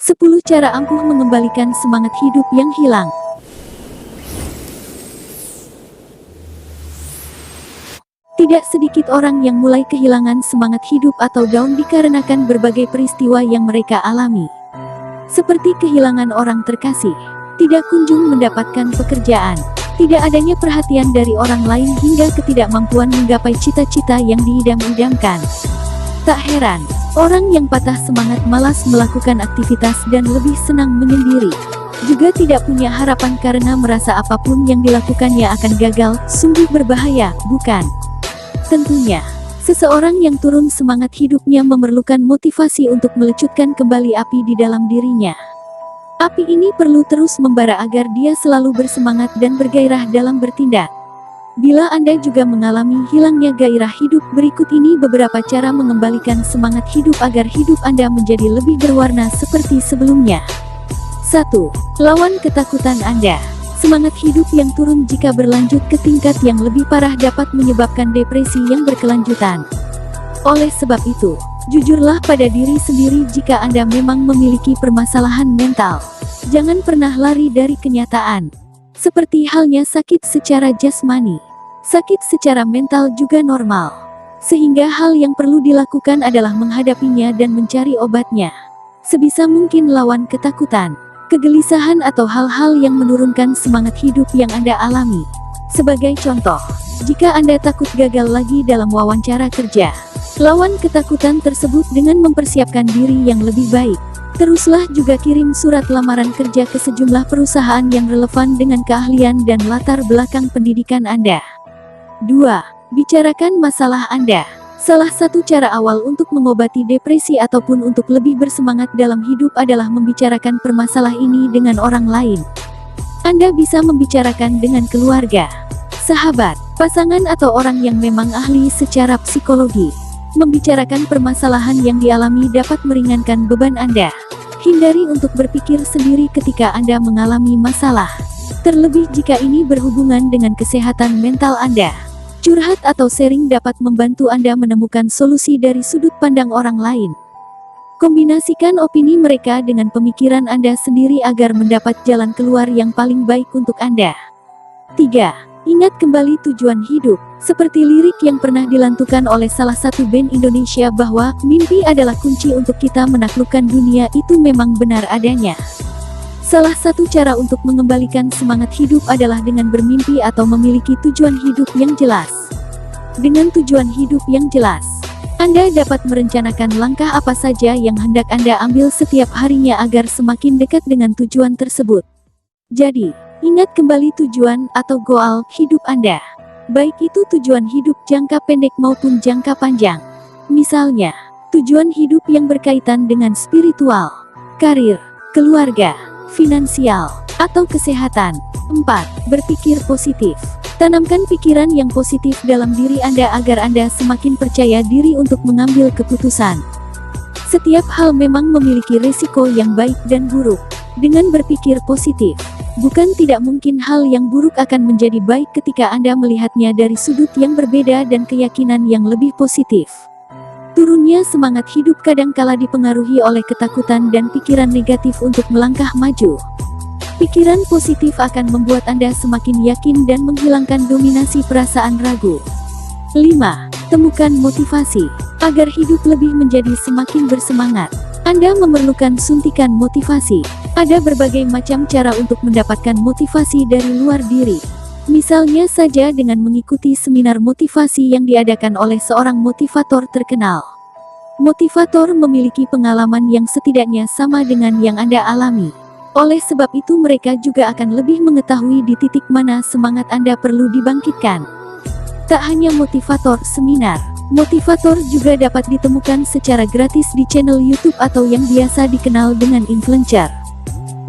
10 cara ampuh mengembalikan semangat hidup yang hilang. Tidak sedikit orang yang mulai kehilangan semangat hidup atau down dikarenakan berbagai peristiwa yang mereka alami. Seperti kehilangan orang terkasih, tidak kunjung mendapatkan pekerjaan, tidak adanya perhatian dari orang lain hingga ketidakmampuan menggapai cita-cita yang diidam-idamkan. Tak heran, orang yang patah semangat malas melakukan aktivitas dan lebih senang menyendiri. Juga tidak punya harapan karena merasa apapun yang dilakukannya akan gagal, sungguh berbahaya, bukan? Tentunya, seseorang yang turun semangat hidupnya memerlukan motivasi untuk melecutkan kembali api di dalam dirinya. Api ini perlu terus membara agar dia selalu bersemangat dan bergairah dalam bertindak. Bila Anda juga mengalami hilangnya gairah hidup, berikut ini beberapa cara mengembalikan semangat hidup agar hidup Anda menjadi lebih berwarna seperti sebelumnya. 1. Lawan ketakutan Anda. Semangat hidup yang turun jika berlanjut ke tingkat yang lebih parah dapat menyebabkan depresi yang berkelanjutan. Oleh sebab itu, jujurlah pada diri sendiri jika Anda memang memiliki permasalahan mental. Jangan pernah lari dari kenyataan. Seperti halnya sakit secara jasmani, sakit secara mental juga normal. Sehingga hal yang perlu dilakukan adalah menghadapinya dan mencari obatnya. Sebisa mungkin lawan ketakutan, kegelisahan atau hal-hal yang menurunkan semangat hidup yang Anda alami. Sebagai contoh, jika Anda takut gagal lagi dalam wawancara kerja, lawan ketakutan tersebut dengan mempersiapkan diri yang lebih baik. Teruslah juga kirim surat lamaran kerja ke sejumlah perusahaan yang relevan dengan keahlian dan latar belakang pendidikan Anda. 2. Bicarakan masalah Anda. Salah satu cara awal untuk mengobati depresi ataupun untuk lebih bersemangat dalam hidup adalah membicarakan permasalahan ini dengan orang lain. Anda bisa membicarakan dengan keluarga, sahabat, pasangan atau orang yang memang ahli secara psikologi. Membicarakan permasalahan yang dialami dapat meringankan beban Anda. Hindari untuk berpikir sendiri ketika Anda mengalami masalah, terlebih jika ini berhubungan dengan kesehatan mental Anda. Curhat atau sharing dapat membantu Anda menemukan solusi dari sudut pandang orang lain. Kombinasikan opini mereka dengan pemikiran Anda sendiri agar mendapat jalan keluar yang paling baik untuk Anda. 3. Ingat kembali tujuan hidup. Seperti lirik yang pernah dilantukan oleh salah satu band Indonesia bahwa mimpi adalah kunci untuk kita menaklukkan dunia, itu memang benar adanya. Salah satu cara untuk mengembalikan semangat hidup adalah dengan bermimpi atau memiliki tujuan hidup yang jelas. Dengan tujuan hidup yang jelas, Anda dapat merencanakan langkah apa saja yang hendak Anda ambil setiap harinya agar semakin dekat dengan tujuan tersebut. Jadi, ingat kembali tujuan atau goal hidup Anda. Baik itu tujuan hidup jangka pendek maupun jangka panjang. Misalnya, tujuan hidup yang berkaitan dengan spiritual, karir, keluarga, finansial, atau kesehatan. 4. Berpikir positif. Tanamkan pikiran yang positif dalam diri Anda agar Anda semakin percaya diri untuk mengambil keputusan. Setiap hal memang memiliki risiko yang baik dan buruk. Dengan berpikir positif, bukan tidak mungkin hal yang buruk akan menjadi baik ketika Anda melihatnya dari sudut yang berbeda dan keyakinan yang lebih positif. Turunnya semangat hidup kadangkala dipengaruhi oleh ketakutan dan pikiran negatif untuk melangkah maju. Pikiran positif akan membuat Anda semakin yakin dan menghilangkan dominasi perasaan ragu. 5. Temukan motivasi. Agar hidup lebih menjadi semakin bersemangat, Anda memerlukan suntikan motivasi. Ada berbagai macam cara untuk mendapatkan motivasi dari luar diri. Misalnya saja dengan mengikuti seminar motivasi yang diadakan oleh seorang motivator terkenal. Motivator memiliki pengalaman yang setidaknya sama dengan yang Anda alami. Oleh sebab itu mereka juga akan lebih mengetahui di titik mana semangat Anda perlu dibangkitkan. Tak hanya motivator seminar, motivator juga dapat ditemukan secara gratis di channel YouTube atau yang biasa dikenal dengan influencer.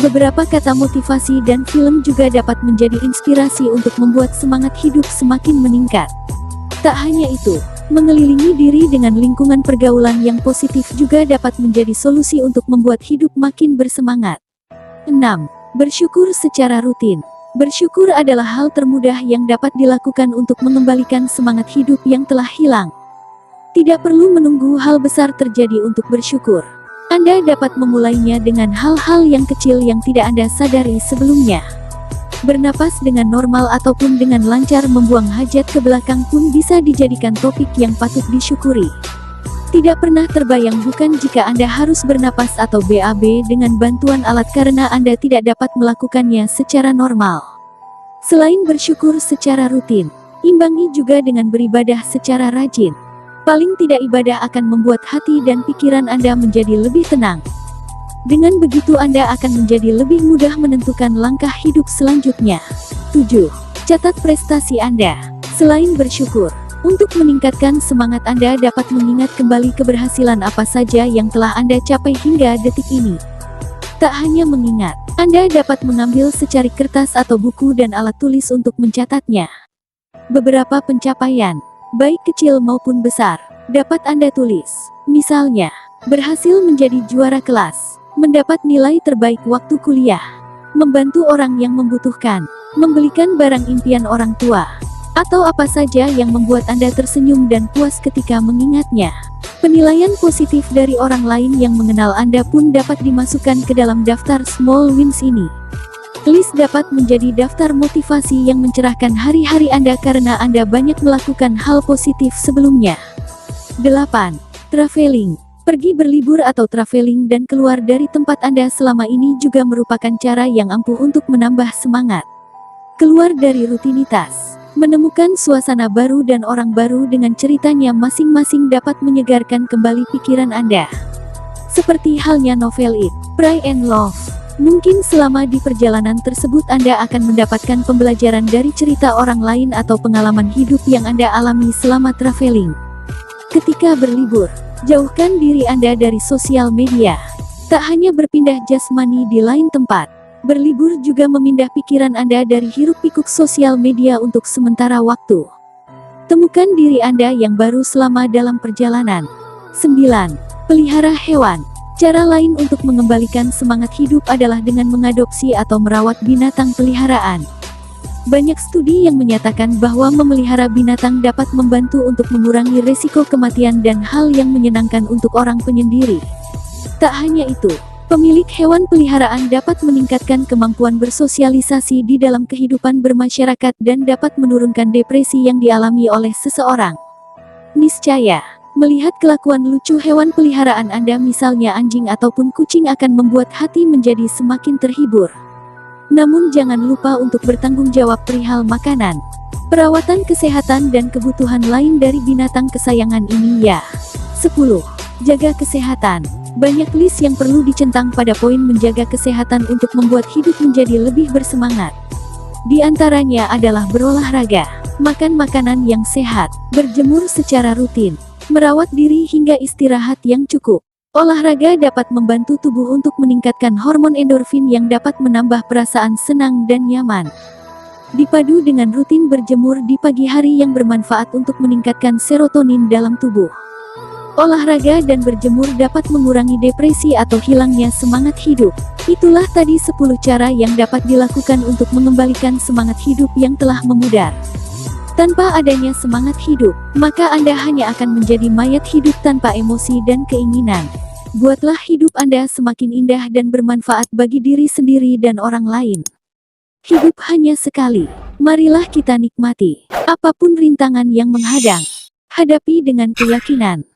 Beberapa kata motivasi dan film juga dapat menjadi inspirasi untuk membuat semangat hidup semakin meningkat. Tak hanya itu, mengelilingi diri dengan lingkungan pergaulan yang positif juga dapat menjadi solusi untuk membuat hidup makin bersemangat. 6. Bersyukur secara rutin. Bersyukur adalah hal termudah yang dapat dilakukan untuk mengembalikan semangat hidup yang telah hilang. Tidak perlu menunggu hal besar terjadi untuk bersyukur. Anda dapat memulainya dengan hal-hal yang kecil yang tidak Anda sadari sebelumnya. Bernapas dengan normal ataupun dengan lancar, membuang hajat ke belakang pun bisa dijadikan topik yang patut disyukuri. Tidak pernah terbayang bukan jika Anda harus bernapas atau BAB dengan bantuan alat karena Anda tidak dapat melakukannya secara normal. Selain bersyukur secara rutin, imbangi juga dengan beribadah secara rajin. Paling tidak ibadah akan membuat hati dan pikiran Anda menjadi lebih tenang. Dengan begitu Anda akan menjadi lebih mudah menentukan langkah hidup selanjutnya. 7. Catat prestasi Anda. Selain bersyukur, untuk meningkatkan semangat Anda dapat mengingat kembali keberhasilan apa saja yang telah Anda capai hingga detik ini. Tak hanya mengingat, Anda dapat mengambil secari kertas atau buku dan alat tulis untuk mencatatnya. Beberapa pencapaian, baik kecil maupun besar, dapat Anda tulis. Misalnya, berhasil menjadi juara kelas, mendapat nilai terbaik waktu kuliah, membantu orang yang membutuhkan, membelikan barang impian orang tua, atau apa saja yang membuat Anda tersenyum dan puas ketika mengingatnya. Penilaian positif dari orang lain yang mengenal Anda pun dapat dimasukkan ke dalam daftar small wins ini. List dapat menjadi daftar motivasi yang mencerahkan hari-hari Anda karena Anda banyak melakukan hal positif sebelumnya. 8. Traveling. Pergi berlibur atau traveling dan keluar dari tempat Anda selama ini juga merupakan cara yang ampuh untuk menambah semangat. Keluar dari rutinitas, menemukan suasana baru dan orang baru dengan ceritanya masing-masing dapat menyegarkan kembali pikiran Anda. Seperti halnya novel It, Pray and Love. Mungkin selama di perjalanan tersebut Anda akan mendapatkan pembelajaran dari cerita orang lain atau pengalaman hidup yang Anda alami selama traveling. Ketika berlibur, jauhkan diri Anda dari sosial media. Tak hanya berpindah jasmani di lain tempat, berlibur juga memindah pikiran Anda dari hiruk-pikuk sosial media untuk sementara waktu. Temukan diri Anda yang baru selama dalam perjalanan. 9. Pelihara hewan. Cara lain untuk mengembalikan semangat hidup adalah dengan mengadopsi atau merawat binatang peliharaan. Banyak studi yang menyatakan bahwa memelihara binatang dapat membantu untuk mengurangi resiko kematian dan hal yang menyenangkan untuk orang penyendiri. Tak hanya itu, pemilik hewan peliharaan dapat meningkatkan kemampuan bersosialisasi di dalam kehidupan bermasyarakat dan dapat menurunkan depresi yang dialami oleh seseorang. Niscaya, melihat kelakuan lucu hewan peliharaan Anda misalnya anjing ataupun kucing akan membuat hati menjadi semakin terhibur. Namun jangan lupa untuk bertanggung jawab perihal makanan, perawatan kesehatan dan kebutuhan lain dari binatang kesayangan ini ya. 10. Jaga kesehatan. Banyak list yang perlu dicentang pada poin menjaga kesehatan untuk membuat hidup menjadi lebih bersemangat. Di antaranya adalah berolahraga, makan makanan yang sehat, berjemur secara rutin, merawat diri hingga istirahat yang cukup. Olahraga dapat membantu tubuh untuk meningkatkan hormon endorfin yang dapat menambah perasaan senang dan nyaman. Dipadu dengan rutin berjemur di pagi hari yang bermanfaat untuk meningkatkan serotonin dalam tubuh. Olahraga dan berjemur dapat mengurangi depresi atau hilangnya semangat hidup. Itulah tadi 10 cara yang dapat dilakukan untuk mengembalikan semangat hidup yang telah memudar. Tanpa adanya semangat hidup, maka Anda hanya akan menjadi mayat hidup tanpa emosi dan keinginan. Buatlah hidup Anda semakin indah dan bermanfaat bagi diri sendiri dan orang lain. Hidup hanya sekali, marilah kita nikmati. Apapun rintangan yang menghadang, hadapi dengan keyakinan.